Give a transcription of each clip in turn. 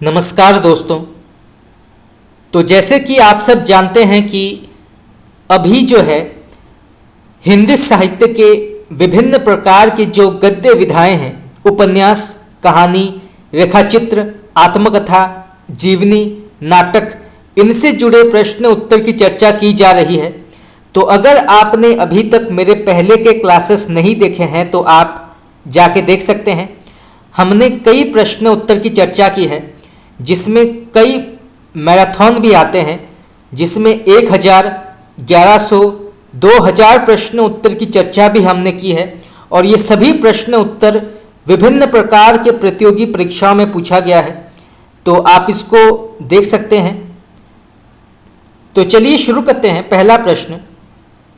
नमस्कार दोस्तों। तो जैसे कि आप सब जानते हैं कि अभी जो है हिंदी साहित्य के विभिन्न प्रकार की जो गद्य विधाएं हैं, उपन्यास, कहानी, रेखाचित्र, आत्मकथा, जीवनी, नाटक, इनसे जुड़े प्रश्न उत्तर की चर्चा की जा रही है। तो अगर आपने अभी तक मेरे पहले के क्लासेस नहीं देखे हैं तो आप जाके देख सकते हैं। हमने कई प्रश्न उत्तर की चर्चा की है, जिसमें कई मैराथन भी आते हैं, जिसमें 1000, 1100, 2000 प्रश्न उत्तर की चर्चा भी हमने की है। और ये सभी प्रश्न उत्तर विभिन्न प्रकार के प्रतियोगी परीक्षाओं में पूछा गया है, तो आप इसको देख सकते हैं। तो चलिए शुरू करते हैं। पहला प्रश्न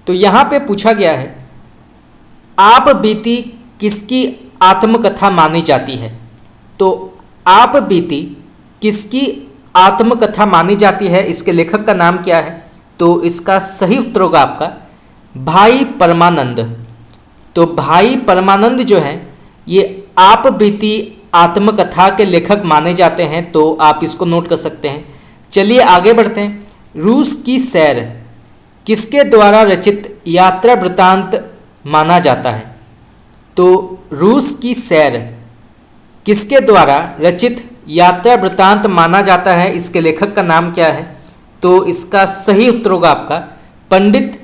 तो यहाँ पे पूछा गया है, आप बीती किसकी आत्मकथा मानी जाती है? तो आप बीती किसकी आत्मकथा मानी जाती है, इसके लेखक का नाम क्या है? तो इसका सही उत्तर होगा आपका भाई परमानंद। तो भाई परमानंद जो हैं ये आप बीती आत्मकथा के लेखक माने जाते हैं, तो आप इसको नोट कर सकते हैं। चलिए आगे बढ़ते हैं। रूस की सैर किसके द्वारा रचित यात्रा वृत्तांत माना जाता है? तो रूस की सैर किसके द्वारा रचित यात्रा वृत्तांत माना जाता है, इसके लेखक का नाम क्या है? तो इसका सही उत्तर होगा आपका पंडित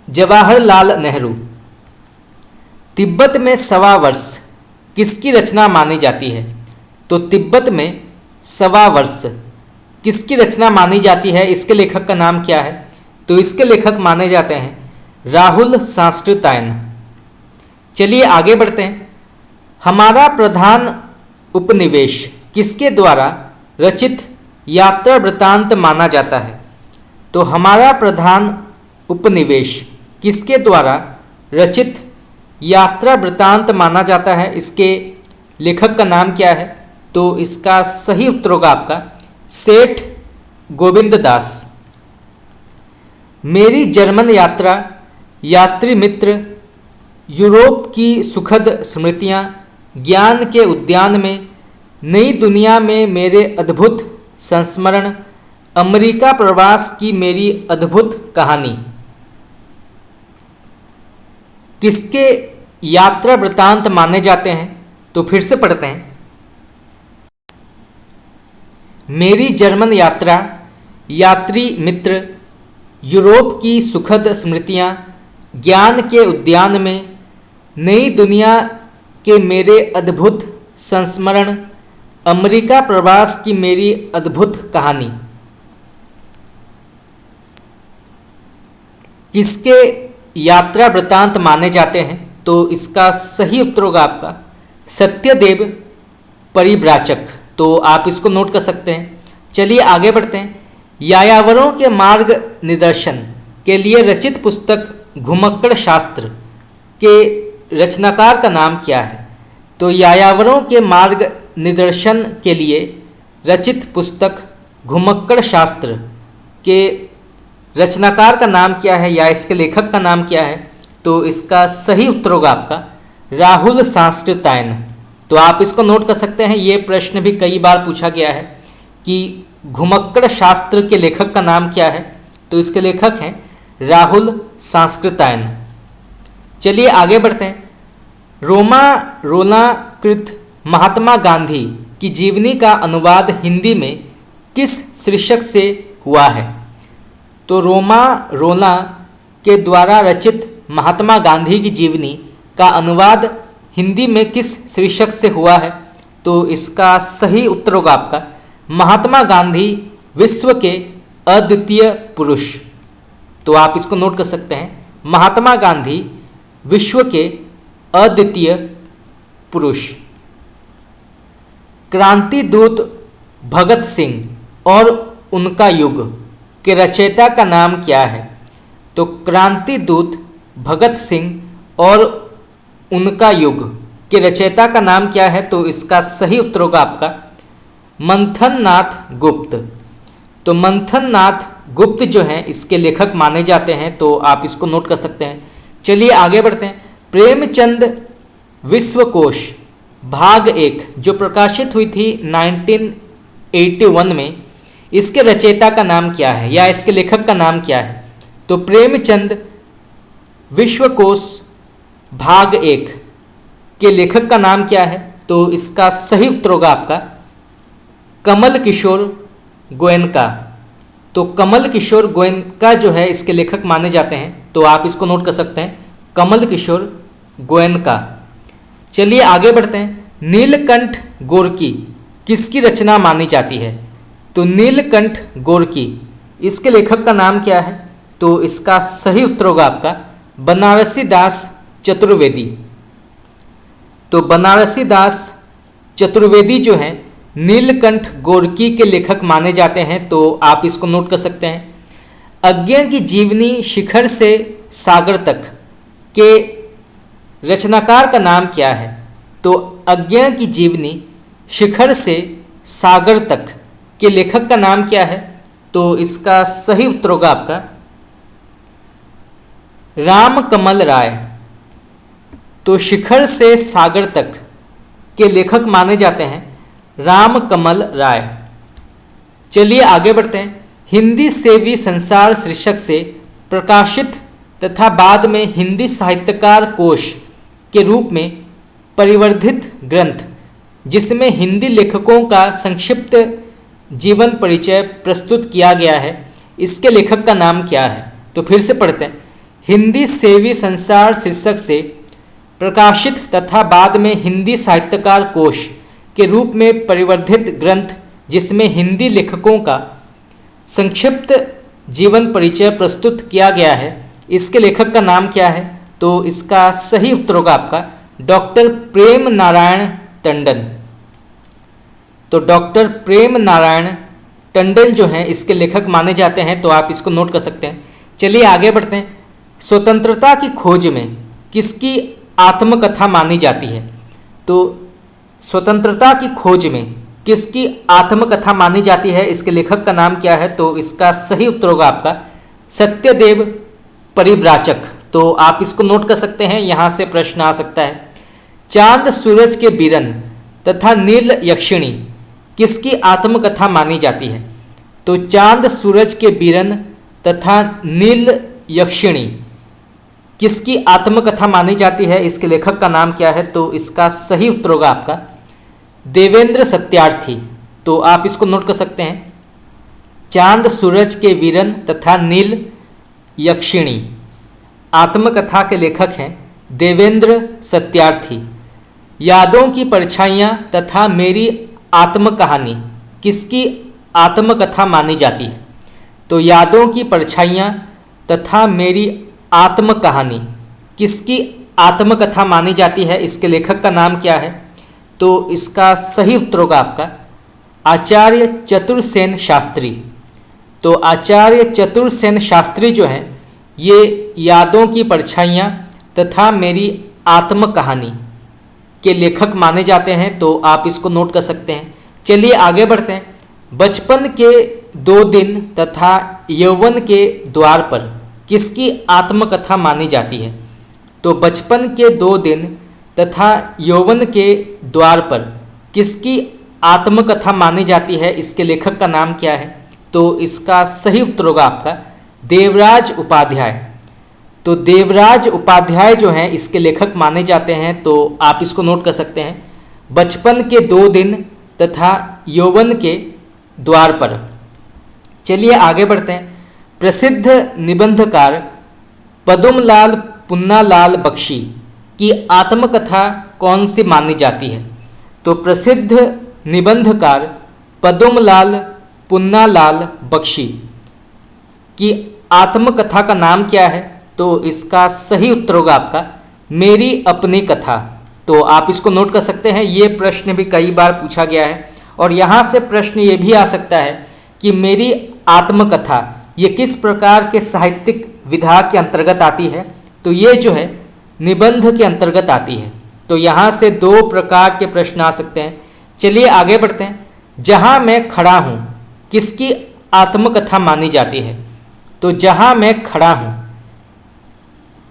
जवाहरलाल नेहरू। तिब्बत में 1.25 वर्ष किसकी रचना मानी जाती है? तो तिब्बत में 1.25 वर्ष किसकी रचना मानी जाती है, इसके लेखक का नाम क्या है? तो इसके लेखक माने जाते हैं राहुल सांस्कृतायन। चलिए आगे बढ़ते हैं। हमारा प्रधान उपनिवेश किसके द्वारा रचित यात्रा वृत्तांत माना जाता है? तो हमारा प्रधान उपनिवेश किसके द्वारा रचित यात्रा वृत्तांत माना जाता है, इसके लेखक का नाम क्या है? तो इसका सही उत्तर होगा आपका सेठ गोविंद दास। मेरी जर्मन यात्रा, यात्री मित्र, यूरोप की सुखद स्मृतियाँ, ज्ञान के उद्यान में, नई दुनिया में मेरे अद्भुत संस्मरण, अमेरिका प्रवास की मेरी अद्भुत कहानी किसके यात्रा वृत्तांत माने जाते हैं? तो फिर से पढ़ते हैं। मेरी जर्मन यात्रा, यात्री मित्र, यूरोप की सुखद स्मृतियाँ, ज्ञान के उद्यान में, नई दुनिया के मेरे अद्भुत संस्मरण, अमेरिका प्रवास की मेरी अद्भुत कहानी किसके यात्रा वृत्तांत माने जाते हैं? तो इसका सही उत्तर होगा आपका सत्यदेव परिव्राजक। तो आप इसको नोट कर सकते हैं। चलिए आगे बढ़ते हैं। यायावरों के मार्ग निर्देशन के लिए रचित पुस्तक घुमक्कड़ शास्त्र के रचनाकार का नाम क्या है? तो यायावरों के मार्ग निर्देशन के लिए रचित पुस्तक घुमक्कड़ शास्त्र के रचनाकार का नाम क्या है, या इसके लेखक का नाम क्या है? तो इसका सही उत्तर होगा आपका राहुल सांस्कृतायन। तो आप इसको नोट कर सकते हैं। ये प्रश्न भी कई बार पूछा गया है कि घुमक्कड़ शास्त्र के लेखक का नाम क्या है? तो इसके लेखक हैं राहुल सांस्कृतायन। चलिए आगे बढ़ते हैं। रोलाकृत महात्मा गांधी की जीवनी का अनुवाद हिंदी में किस शीर्षक से हुआ है? तो रोला के द्वारा रचित महात्मा गांधी की जीवनी का अनुवाद हिंदी में किस शीर्षक से हुआ है? तो इसका सही उत्तर होगा आपका महात्मा गांधी विश्व के अद्वितीय पुरुष। तो आप इसको नोट कर सकते हैं, महात्मा गांधी विश्व के अद्वितीय पुरुष। क्रांति दूत भगत सिंह और उनका युग के रचयिता का नाम क्या है? तो क्रांति दूत भगत सिंह और उनका युग के रचयिता का नाम क्या है? तो इसका सही उत्तर होगा आपका मंथन नाथ गुप्त। तो मंथन नाथ गुप्त जो हैं इसके लेखक माने जाते हैं, तो आप इसको नोट कर सकते हैं। चलिए आगे बढ़ते हैं। प्रेमचंद विश्वकोश भाग 1 जो प्रकाशित हुई थी 1881 में। इसके रचयिता का नाम क्या है या इसके लेखक का नाम क्या है? तो प्रेमचंद विश्वकोश भाग 1 के लेखक का नाम क्या है? तो इसका सही उत्तर होगा आपका कमल किशोर गोयनका। तो कमल किशोर गोयनका जो है इसके लेखक माने जाते हैं, तो आप इसको नोट कर सकते हैं, कमल किशोर गोयनका। चलिए आगे बढ़ते हैं। नीलकंठ गोर्की किसकी रचना मानी जाती है? तो नीलकंठ गोर्की इसके लेखक का नाम क्या है? तो इसका सही उत्तर होगा आपका बनारसी दास चतुर्वेदी। तो बनारसी दास चतुर्वेदी जो हैं नीलकंठ गोर्की के लेखक माने जाते हैं, तो आप इसको नोट कर सकते हैं। अज्ञ की जीवनी शिखर से सागर तक के रचनाकार का नाम क्या है? तो अज्ञ की जीवनी शिखर से सागर तक के लेखक का नाम क्या है? तो इसका सही उत्तर होगा आपका राम कमल राय। तो शिखर से सागर तक के लेखक माने जाते हैं राम कमल राय। चलिए आगे बढ़ते हैं। हिंदी सेवी संसार शीर्षक से प्रकाशित तथा बाद में हिंदी साहित्यकार कोश के रूप में परिवर्धित ग्रंथ जिसमें हिंदी लेखकों का संक्षिप्त जीवन परिचय प्रस्तुत किया गया है, इसके लेखक का नाम क्या है? तो फिर से पढ़ते हैं। हिंदी सेवी संसार शीर्षक से प्रकाशित तथा बाद में हिंदी साहित्यकार कोश के रूप में परिवर्धित ग्रंथ जिसमें हिंदी लेखकों का संक्षिप्त जीवन परिचय प्रस्तुत किया गया है, इसके लेखक का नाम क्या है? तो इसका सही उत्तर होगा आपका डॉक्टर प्रेम नारायण टंडन। तो डॉक्टर प्रेम नारायण टंडन जो हैं इसके लेखक माने जाते हैं, तो आप इसको नोट कर सकते हैं। चलिए आगे बढ़ते हैं। स्वतंत्रता की खोज में किसकी आत्मकथा मानी जाती है? तो स्वतंत्रता की खोज में किसकी आत्मकथा मानी जाती है, इसके लेखक का नाम क्या है? तो इसका सही उत्तर होगा आपका सत्यदेव परिव्राजक। तो आप इसको नोट कर सकते हैं, यहाँ से प्रश्न आ सकता है। चांद सूरज के बीरन तथा नील यक्षिणी किसकी आत्मकथा मानी जाती है? तो चांद सूरज के बीरन तथा नील यक्षिणी किसकी आत्मकथा मानी जाती है, इसके लेखक का नाम क्या है? तो इसका सही उत्तर होगा आपका देवेंद्र सत्यार्थी। तो आप इसको नोट कर सकते हैं। चांद सूरज के वीरन तथा नील यक्षिणी आत्मकथा के लेखक हैं देवेंद्र सत्यार्थी। यादों की परछाइयाँ तथा मेरी आत्मकहानी किसकी आत्मकथा मानी जाती है? तो यादों की परछाइयाँ तथा मेरी आत्मकहानी किसकी आत्मकथा मानी जाती है, इसके लेखक का नाम क्या है? तो इसका सही उत्तर होगा आपका आचार्य चतुरसेन शास्त्री। तो आचार्य चतुरसेन शास्त्री जो हैं ये यादों की परछाइयाँ तथा मेरी आत्मकहानी के लेखक माने जाते हैं, तो आप इसको नोट कर सकते हैं। चलिए आगे बढ़ते हैं। बचपन के 2 दिन तथा यौवन के द्वार पर किसकी आत्मकथा मानी जाती है? तो बचपन के 2 दिन तथा यौवन के द्वार पर किसकी आत्मकथा मानी जाती है, इसके लेखक का नाम क्या है? तो इसका सही उत्तर होगा आपका देवराज उपाध्याय। तो देवराज उपाध्याय जो हैं इसके लेखक माने जाते हैं, तो आप इसको नोट कर सकते हैं। बचपन के 2 दिन तथा यौवन के द्वार पर। चलिए आगे बढ़ते हैं। प्रसिद्ध निबंधकार पद्मलाल पुन्नालाल बख्शी की आत्मकथा कौन सी मानी जाती है? तो प्रसिद्ध निबंधकार पद्मलाल पुन्नालाल बख्शी की आत्मकथा का नाम क्या है? तो इसका सही उत्तर होगा आपका मेरी अपनी कथा। तो आप इसको नोट कर सकते हैं। ये प्रश्न भी कई बार पूछा गया है और यहाँ से प्रश्न ये भी आ सकता है कि मेरी आत्मकथा ये किस प्रकार के साहित्यिक विधा के अंतर्गत आती है? तो ये जो है निबंध के अंतर्गत आती है। तो यहाँ से 2 प्रकार के प्रश्न आ सकते हैं। चलिए आगे बढ़ते हैं। जहाँ मैं खड़ा हूँ किसकी आत्मकथा मानी जाती है? तो जहाँ मैं खड़ा हूँ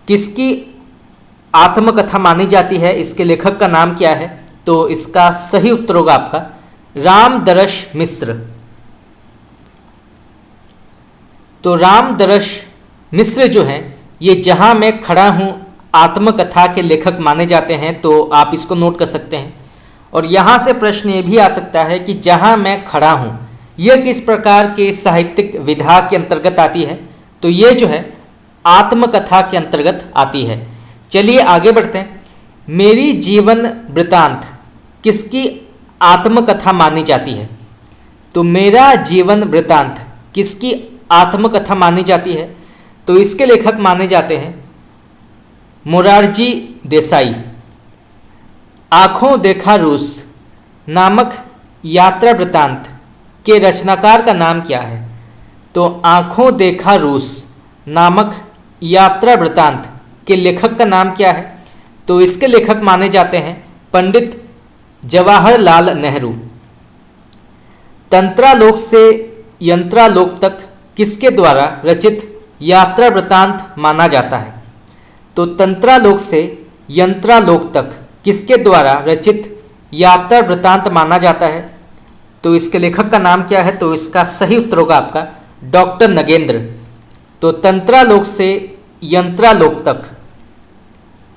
किसकी आत्मकथा मानी जाती है, इसके लेखक का नाम क्या है? तो इसका सही उत्तर होगा आपका रामदरस मिश्र। तो रामदरस मिश्र जो हैं ये जहाँ मैं खड़ा हूँ आत्मकथा के लेखक माने जाते हैं, तो आप इसको नोट कर सकते हैं। और यहाँ से प्रश्न ये भी आ सकता है कि जहाँ मैं खड़ा हूँ यह किस प्रकार के साहित्यिक विधा के अंतर्गत आती है, तो ये जो है आत्मकथा के अंतर्गत आती है। चलिए आगे बढ़ते हैं। मेरी जीवन वृतांत किसकी आत्मकथा मानी जाती है? तो मेरा जीवन वृतांत किसकी आत्मकथा मानी जाती है? तो इसके लेखक माने जाते हैं मोरारजी देसाई। आँखों देखा रूस नामक यात्रा वृतांत के रचनाकार का नाम क्या है? तो आँखों देखा रूस नामक यात्रा वृतांत के लेखक का नाम क्या है? तो इसके लेखक माने जाते हैं पंडित जवाहरलाल नेहरू। तंत्रालोक से यंत्रालोक तक किसके द्वारा रचित यात्रा वृतांत माना जाता है? तो तंत्रालोक से यंत्रालोक तक किसके द्वारा रचित यात्रा वृतांत माना जाता है? तो इसके लेखक का नाम क्या है? तो इसका सही उत्तर होगा आपका डॉक्टर नगेंद्र। तो तंत्रालोक से यंत्रालोक तक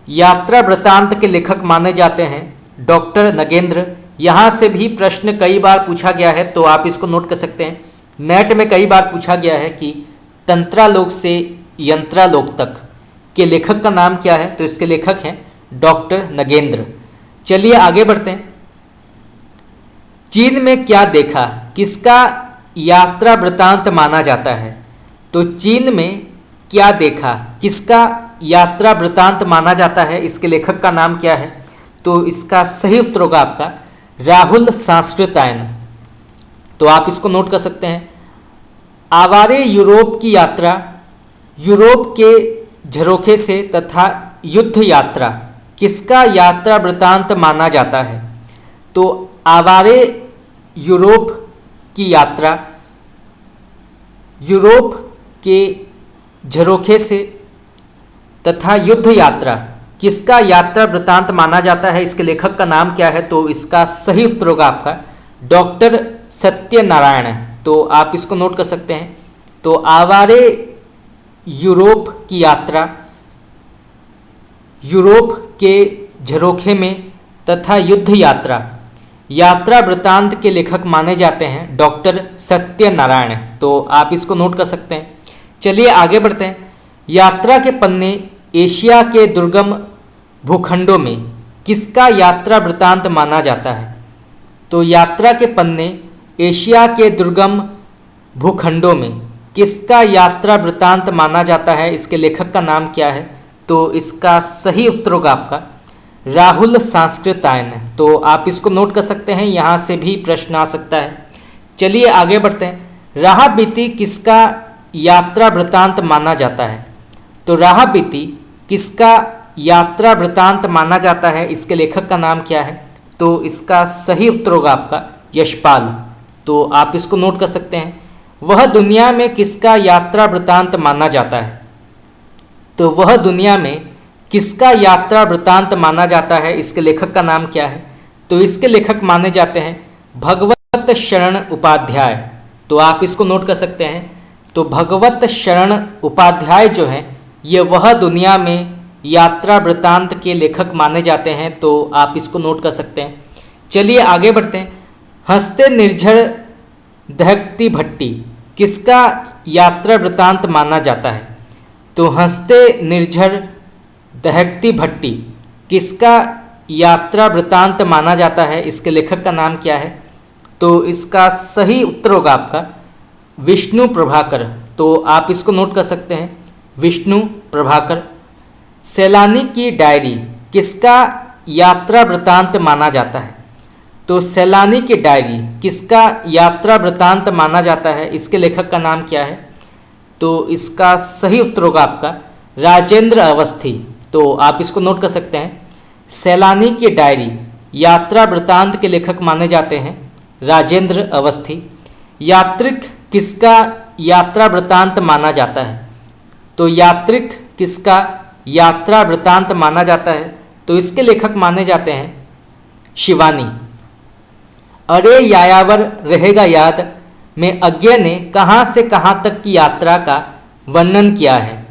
यात्रा वृतांत के लेखक माने जाते हैं डॉक्टर नगेंद्र। यहाँ से भी प्रश्न कई बार पूछा गया है, तो आप इसको नोट कर सकते हैं। नेट में कई बार पूछा गया है कि तंत्रालोक से यंत्रालोक तक के लेखक का नाम क्या है? तो इसके लेखक हैं डॉक्टर नगेंद्र। चलिए आगे बढ़ते हैं। चीन में क्या देखा किसका यात्रा वृतांत माना जाता है? तो चीन में क्या देखा किसका यात्रा वृतांत माना जाता है? इसके लेखक का नाम क्या है? तो इसका सही उत्तर होगा आपका राहुल सांस्कृतायन। तो आप इसको नोट कर सकते हैं। आवारे यूरोप की यात्रा, यूरोप के झरोखे से तथा युद्ध यात्रा किसका यात्रा वृतांत माना जाता है? तो आवारे यूरोप की यात्रा, यूरोप के झरोखे से तथा युद्ध यात्रा किसका यात्रा वृतांत माना जाता है? इसके लेखक का नाम क्या है? तो इसका सही उत्तर होगा आपका डॉक्टर सत्यनारायण। तो आप इसको नोट कर सकते हैं। तो आवारे यूरोप की यात्रा, यूरोप के झरोखे में तथा युद्ध यात्रा, यात्रा वृतांत के लेखक माने जाते हैं डॉक्टर सत्यनारायण। तो आप इसको नोट कर सकते हैं। चलिए आगे बढ़ते हैं। यात्रा के पन्ने एशिया के दुर्गम भूखंडों में किसका यात्रा वृतांत माना जाता है? तो यात्रा के पन्ने एशिया के दुर्गम भूखंडों में किसका यात्रा वृतांत माना जाता है? इसके लेखक का नाम क्या है? तो इसका सही उत्तर होगा आपका राहुल सांस्कृतायन। तो आप इसको नोट कर सकते हैं, यहाँ से भी प्रश्न आ सकता है। चलिए आगे बढ़ते हैं। राह बीती किसका यात्रा वृतांत माना जाता है? तो राह बीती किसका यात्रा वृतांत माना जाता है? इसके लेखक का नाम क्या है? तो इसका सही उत्तर होगा आपका यशपाल। तो आप इसको नोट कर सकते हैं। वह दुनिया में किसका यात्रा वृतांत माना जाता है? तो वह दुनिया में किसका यात्रा वृतांत माना जाता है? इसके लेखक का नाम क्या है? तो इसके लेखक माने जाते हैं भगवत शरण उपाध्याय। तो आप इसको नोट कर सकते हैं। तो भगवत शरण उपाध्याय जो हैं ये वह दुनिया में यात्रा वृतांत के लेखक माने जाते हैं। तो आप इसको नोट कर सकते हैं। चलिए आगे बढ़ते हैं। हंसते निर्झर दहकती भट्टी किसका यात्रा वृतांत माना जाता है? तो हंसते निर्झर दहकती भट्टी किसका यात्रा वृतांत माना जाता है? इसके लेखक का नाम क्या है? तो इसका सही उत्तर होगा आपका विष्णु प्रभाकर। तो आप इसको नोट कर सकते हैं विष्णु प्रभाकर। सैलानी की डायरी किसका यात्रा वृतांत माना जाता है? तो सैलानी की डायरी किसका यात्रा वृतांत माना जाता है? इसके लेखक का नाम क्या है? तो इसका सही उत्तर होगा आपका राजेंद्र अवस्थी। तो आप इसको नोट कर सकते हैं। सैलानी की डायरी यात्रा वृतांत के लेखक माने जाते हैं राजेंद्र अवस्थी। यात्रिक किसका यात्रा वृतांत माना जाता है? तो यात्रिक किसका यात्रा वृतांत माना जाता है? तो इसके लेखक माने जाते हैं शिवानी। अरे यायावर रहेगा याद में अज्ञे ने कहाँ से कहाँ तक की यात्रा का वर्णन किया है।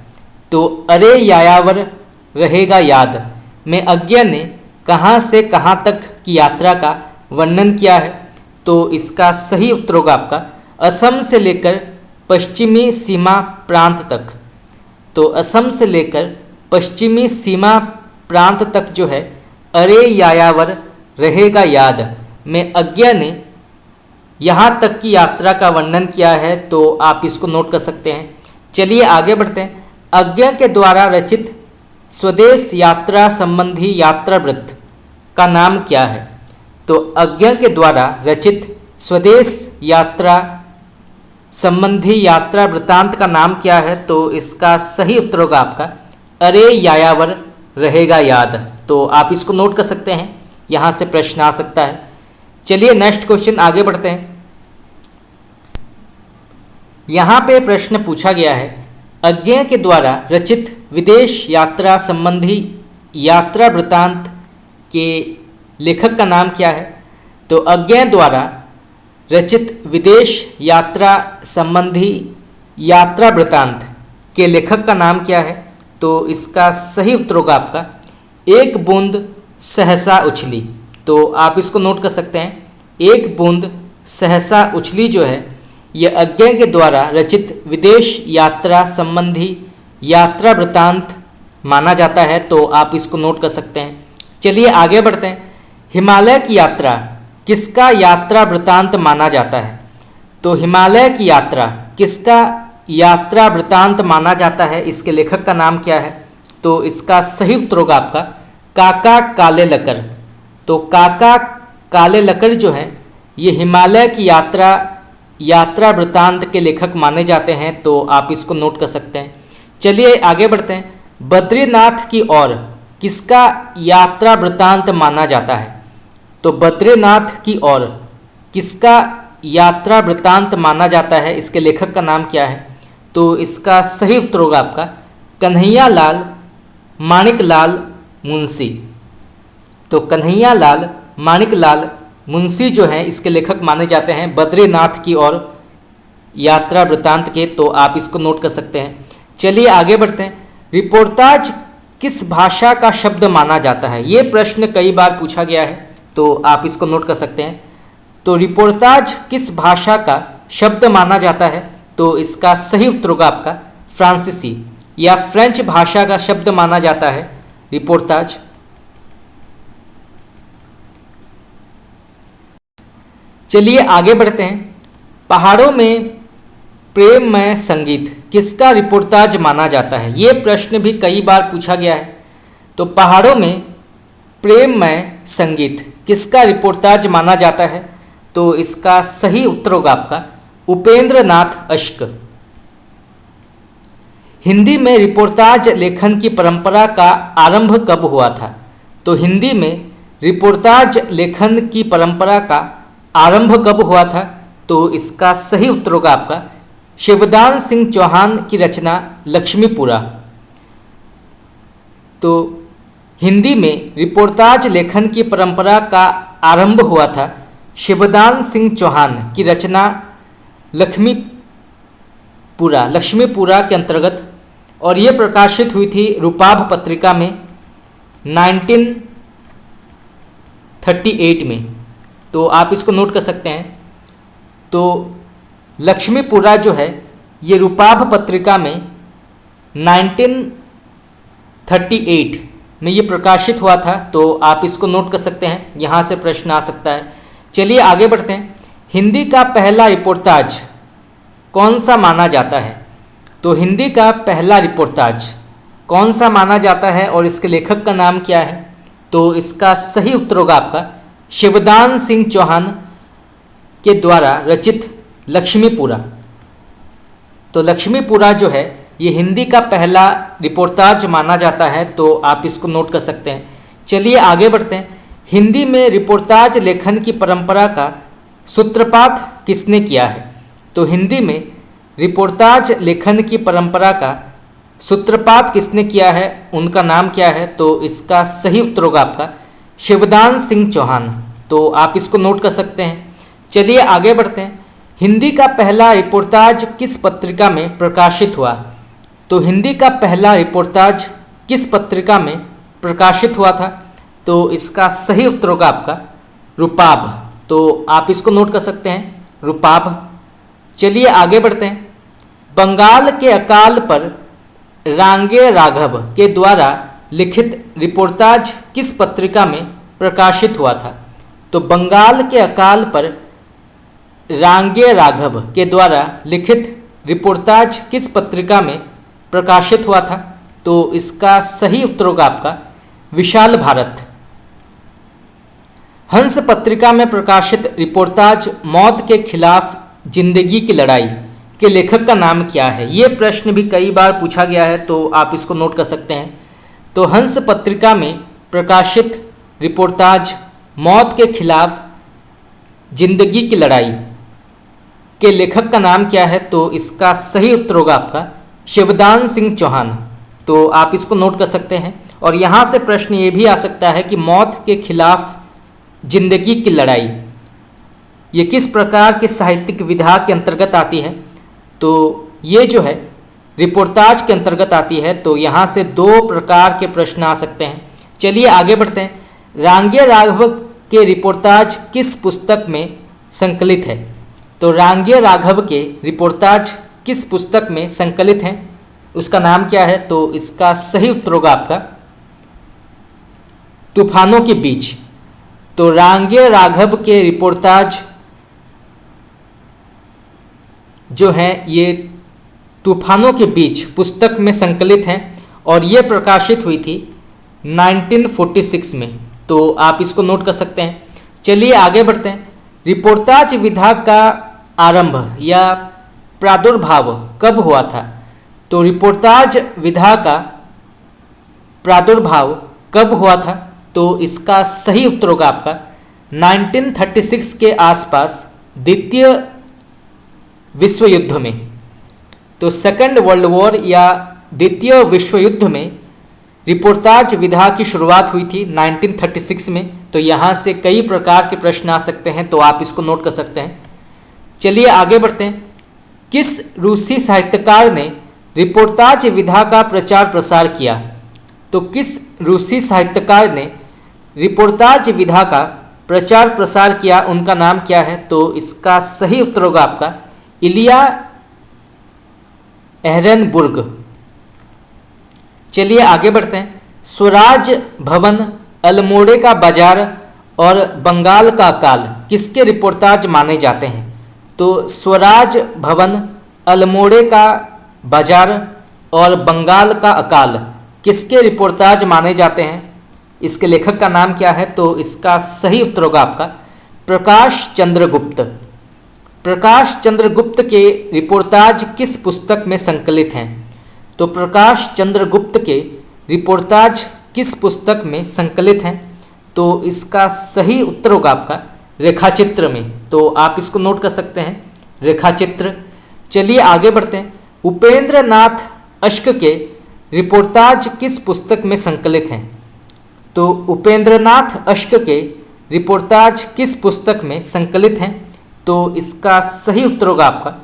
तो अरे यायावर रहेगा याद में अज्ञे ने कहाँ से कहाँ तक की यात्रा का वर्णन किया है। तो इसका सही उत्तर होगा आपका असम से लेकर पश्चिमी सीमा प्रांत तक। तो असम से लेकर पश्चिमी सीमा प्रांत तक जो है अरे यायावर रहेगा याद में अज्ञे ने यहाँ तक की यात्रा का वर्णन किया है। तो आप इसको नोट कर सकते हैं। चलिए आगे बढ़ते हैं। अज्ञे के द्वारा रचित स्वदेश यात्रा संबंधी यात्रा वृत्त का नाम क्या है। तो अज्ञे के द्वारा रचित स्वदेश यात्रा संबंधी यात्रा वृत्तांत का नाम क्या है। तो इसका सही उत्तर होगा आपका अरे यायावर रहेगा याद। तो आप इसको नोट कर सकते हैं, यहाँ से प्रश्न आ सकता है। चलिए नेक्स्ट क्वेश्चन आगे बढ़ते हैं। यहाँ पे प्रश्न पूछा गया है अज्ञे के द्वारा रचित विदेश यात्रा संबंधी यात्रा वृत्तांत के लेखक का नाम क्या है। तो अज्ञे द्वारा रचित विदेश यात्रा संबंधी यात्रा वृत्तांत के लेखक का नाम क्या है। तो इसका सही उत्तर होगा आपका एक बूंद सहसा उछली। तो आप इसको नोट कर सकते हैं। एक बूंद सहसा उछली जो है यह अज्ञे के द्वारा रचित विदेश यात्रा संबंधी यात्रा वृत्तांत माना जाता है। तो आप इसको नोट कर सकते हैं। चलिए आगे बढ़ते हैं। हिमालय की यात्रा किसका यात्रा वृत्तांत माना जाता है। तो हिमालय की यात्रा किसका यात्रा वृत्तांत माना जाता है, इसके लेखक का नाम क्या है। तो इसका सही उत्तर होगा आपका काका काले लकर। तो काका काले लकर जो है ये हिमालय की यात्रा वृत्तांत के लेखक माने जाते हैं। तो आप इसको नोट कर सकते हैं। चलिए आगे बढ़ते हैं। बद्रीनाथ की ओर किसका यात्रा वृत्तांत माना जाता है। तो बद्रीनाथ की ओर किसका यात्रा वृत्तांत माना जाता है, इसके लेखक का नाम क्या है। तो इसका सही उत्तर होगा आपका कन्हैया लाल माणिक लाल मुंशी। तो कन्हैया लाल माणिक लाल मुंशी जो हैं इसके लेखक माने जाते हैं बद्रीनाथ की ओर यात्रा वृत्तांत के। तो आप इसको नोट कर सकते हैं। चलिए आगे बढ़ते हैं। रिपोर्टाज किस भाषा का शब्द माना जाता है, ये प्रश्न कई बार पूछा गया है। तो आप इसको नोट कर सकते हैं। तो रिपोर्टाज किस भाषा का शब्द माना जाता है। तो इसका सही उत्तर होगा आपका फ्रांसीसी या फ्रेंच भाषा का शब्द माना जाता है रिपोर्टाज। चलिए आगे बढ़ते हैं। पहाड़ों में प्रेममय संगीत किसका रिपोर्टाज माना जाता है, ये प्रश्न भी कई बार पूछा गया है। तो पहाड़ों में प्रेममय संगीत किसका रिपोर्टाज माना जाता है। तो इसका सही उत्तर होगा आपका उपेंद्र नाथ अश्क। हिंदी में रिपोर्टाज लेखन की परंपरा का आरंभ कब हुआ था। तो हिंदी में रिपोर्टाज लेखन की परंपरा का आरंभ कब हुआ था। तो इसका सही उत्तर होगा आपका शिवदान सिंह चौहान की रचना लक्ष्मीपुरा। तो हिंदी में रिपोर्टाज लेखन की परंपरा का आरंभ हुआ था शिवदान सिंह चौहान की रचना लक्ष्मीपुरा के अंतर्गत, और ये प्रकाशित हुई थी रूपाभ पत्रिका में 1938 में। तो आप इसको नोट कर सकते हैं। तो लक्ष्मीपुरा जो है ये रूपाभ पत्रिका में 1938 में ये प्रकाशित हुआ था। तो आप इसको नोट कर सकते हैं, यहाँ से प्रश्न आ सकता है। चलिए आगे बढ़ते हैं। हिंदी का पहला रिपोर्टाज कौन सा माना जाता है। तो हिंदी का पहला रिपोर्टाज कौन सा माना जाता है और इसके लेखक का नाम क्या है। तो इसका सही उत्तर होगा आपका शिवदान सिंह चौहान के द्वारा रचित लक्ष्मीपुरा। तो लक्ष्मीपुरा जो है ये हिंदी का पहला रिपोर्टाज माना जाता है। तो आप इसको नोट कर सकते हैं। चलिए आगे बढ़ते हैं। हिंदी में रिपोर्टाज लेखन की परंपरा का सूत्रपात किसने किया है। तो हिंदी में रिपोर्टाज लेखन की परंपरा का सूत्रपात किसने किया है, उनका नाम क्या है। तो इसका सही उत्तर होगा आपका शिवदान सिंह चौहान। तो आप इसको नोट कर सकते हैं। चलिए आगे बढ़ते हैं। हिंदी का पहला रिपोर्टाज किस पत्रिका में प्रकाशित हुआ? तो हिंदी का पहला रिपोर्टाज किस पत्रिका में प्रकाशित हुआ था? तो इसका सही उत्तर होगा आपका रूपाभ। तो आप इसको नोट कर सकते हैं, रूपाभ। चलिए आगे बढ़ते हैं। बंगाल के अकाल पर रांगे राघव के द्वारा लिखित रिपोर्टाज किस पत्रिका में प्रकाशित हुआ था? तो बंगाल के अकाल पर रांगे राघव के द्वारा लिखित रिपोर्टाज किस पत्रिका में प्रकाशित हुआ था? तो इसका सही उत्तर होगा आपका विशाल भारत। हंस पत्रिका में प्रकाशित रिपोर्टाज मौत के खिलाफ जिंदगी की लड़ाई के लेखक का नाम क्या है? ये प्रश्न भी कई बार पूछा गया है, तो आप इसको नोट कर सकते हैं। तो हंस पत्रिका में प्रकाशित रिपोर्टाज मौत के खिलाफ जिंदगी की लड़ाई के लेखक का नाम क्या है? तो इसका सही उत्तर होगा आपका शिवदान सिंह चौहान। तो आप इसको नोट कर सकते हैं। और यहाँ से प्रश्न ये भी आ सकता है कि मौत के खिलाफ जिंदगी की लड़ाई ये किस प्रकार के साहित्यिक विधा के अंतर्गत आती है? तो ये जो है रिपोर्टाज के अंतर्गत आती है। तो यहाँ से दो प्रकार के प्रश्न आ सकते हैं। चलिए आगे बढ़ते हैं। रांगे राघव के रिपोर्टाज किस पुस्तक में संकलित है? तो रांगे राघव के रिपोर्टाज किस पुस्तक में संकलित हैं? उसका नाम क्या है? तो इसका सही उत्तर होगा आपका तूफानों के बीच। तो रांगे राघव के रिपोर्टाज जो हैं ये तूफानों के बीच पुस्तक में संकलित हैं और ये प्रकाशित हुई थी 1946 में। तो आप इसको नोट कर सकते हैं। चलिए आगे बढ़ते हैं। रिपोर्टाज विधा का आरंभ या प्रादुर्भाव कब हुआ था? तो रिपोर्टाज विधा का प्रादुर्भाव कब हुआ था? तो इसका सही उत्तर होगा आपका 1936 के आसपास, द्वितीय विश्व युद्ध में। तो सेकेंड वर्ल्ड वॉर या द्वितीय विश्व युद्ध में रिपोर्टाज विधा की शुरुआत हुई थी 1936 में। तो यहाँ से कई प्रकार के प्रश्न आ सकते हैं, तो आप इसको नोट कर सकते हैं। चलिए आगे बढ़ते हैं। किस रूसी साहित्यकार ने रिपोर्टाज विधा का प्रचार प्रसार किया? तो किस रूसी साहित्यकार ने रिपोर्टाज विधा का प्रचार प्रसार किया, उनका नाम क्या है? तो इसका सही उत्तर होगा आपका इलिया एहरनबुर्ग। चलिए आगे बढ़ते हैं। स्वराज भवन, अल्मोड़े का बाजार और बंगाल का अकाल किसके रिपोर्टाज माने जाते हैं? तो स्वराज भवन, अल्मोड़े का बाजार और बंगाल का अकाल किसके रिपोर्टाज माने जाते हैं? इसके लेखक का नाम क्या है? तो इसका सही उत्तर होगा आपका प्रकाश चंद्र गुप्त। प्रकाश चंद्र गुप्त के रिपोर्टाज किस पुस्तक में संकलित हैं? तो प्रकाश चंद्र गुप्त के रिपोर्टाज किस पुस्तक में संकलित हैं? तो इसका सही उत्तर होगा आपका रेखाचित्र में। तो आप इसको नोट कर सकते हैं, रेखाचित्र। चलिए आगे बढ़ते हैं। उपेंद्र नाथ अश्क के रिपोर्टाज किस पुस्तक में संकलित हैं? तो उपेंद्र नाथ अश्क के रिपोर्टाज किस पुस्तक में संकलित हैं? तो इसका सही उत्तर होगा आपका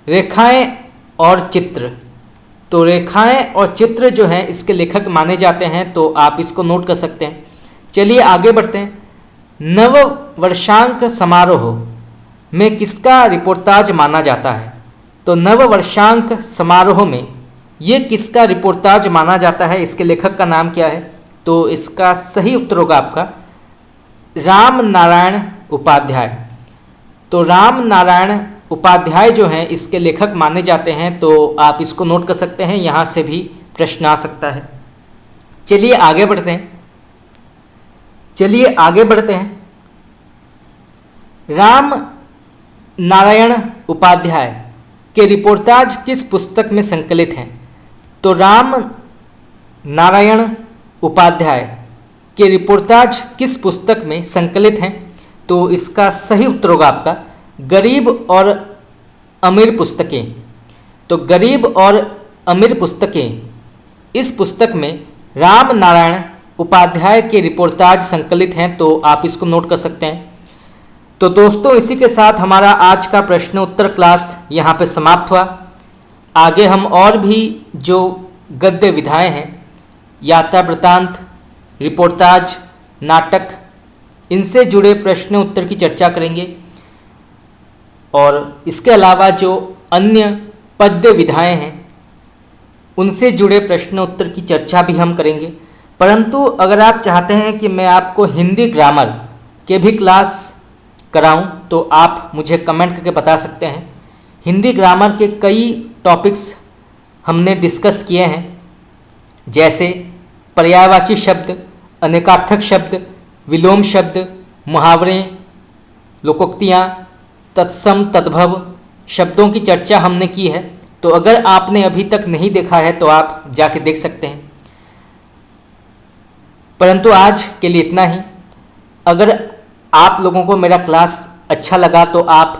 रेखाएं और चित्र। तो रेखाएं और चित्र जो हैं इसके लेखक माने जाते हैं। तो आप इसको नोट कर सकते हैं। चलिए आगे बढ़ते हैं। नव वर्षांक समारोह में किसका रिपोर्टाज माना जाता है? तो नव वर्षांक समारोह में ये किसका रिपोर्टाज माना जाता है? इसके लेखक का नाम क्या है? तो इसका सही उत्तर होगा आपका राम नारायण उपाध्याय। तो राम नारायण उपाध्याय जो हैं इसके लेखक माने जाते हैं। तो आप इसको नोट कर सकते हैं, यहाँ से भी प्रश्न आ सकता है। चलिए आगे बढ़ते हैं। राम नारायण उपाध्याय के रिपोर्टाज किस पुस्तक में संकलित हैं? तो राम नारायण उपाध्याय के रिपोर्टाज किस पुस्तक में संकलित हैं? तो इसका सही उत्तर होगा आपका गरीब और अमीर पुस्तकें। तो गरीब और अमीर पुस्तकें, इस पुस्तक में राम नारायण उपाध्याय के रिपोर्टाज संकलित हैं। तो आप इसको नोट कर सकते हैं। तो दोस्तों, इसी के साथ हमारा आज का प्रश्न उत्तर क्लास यहाँ पे समाप्त हुआ। आगे हम और भी जो गद्य विधाएं हैं, यात्रा वृत्तांत, रिपोर्टाज, नाटक, इनसे जुड़े प्रश्न उत्तर की चर्चा करेंगे और इसके अलावा जो अन्य पद्य विधाएं हैं उनसे जुड़े प्रश्न उत्तर की चर्चा भी हम करेंगे। परंतु अगर आप चाहते हैं कि मैं आपको हिंदी ग्रामर के भी क्लास कराऊं तो आप मुझे कमेंट करके बता सकते हैं। हिंदी ग्रामर के कई टॉपिक्स हमने डिस्कस किए हैं, जैसे पर्यायवाची शब्द, अनेकार्थक शब्द, विलोम शब्द, मुहावरे, लोकोक्तियाँ, तत्सम तद्भव शब्दों की चर्चा हमने की है। तो अगर आपने अभी तक नहीं देखा है तो आप जाके देख सकते हैं। परंतु आज के लिए इतना ही। अगर आप लोगों को मेरा क्लास अच्छा लगा तो आप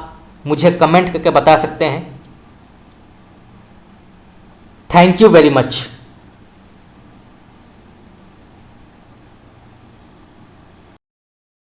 मुझे कमेंट करके बता सकते हैं। Thank you very much.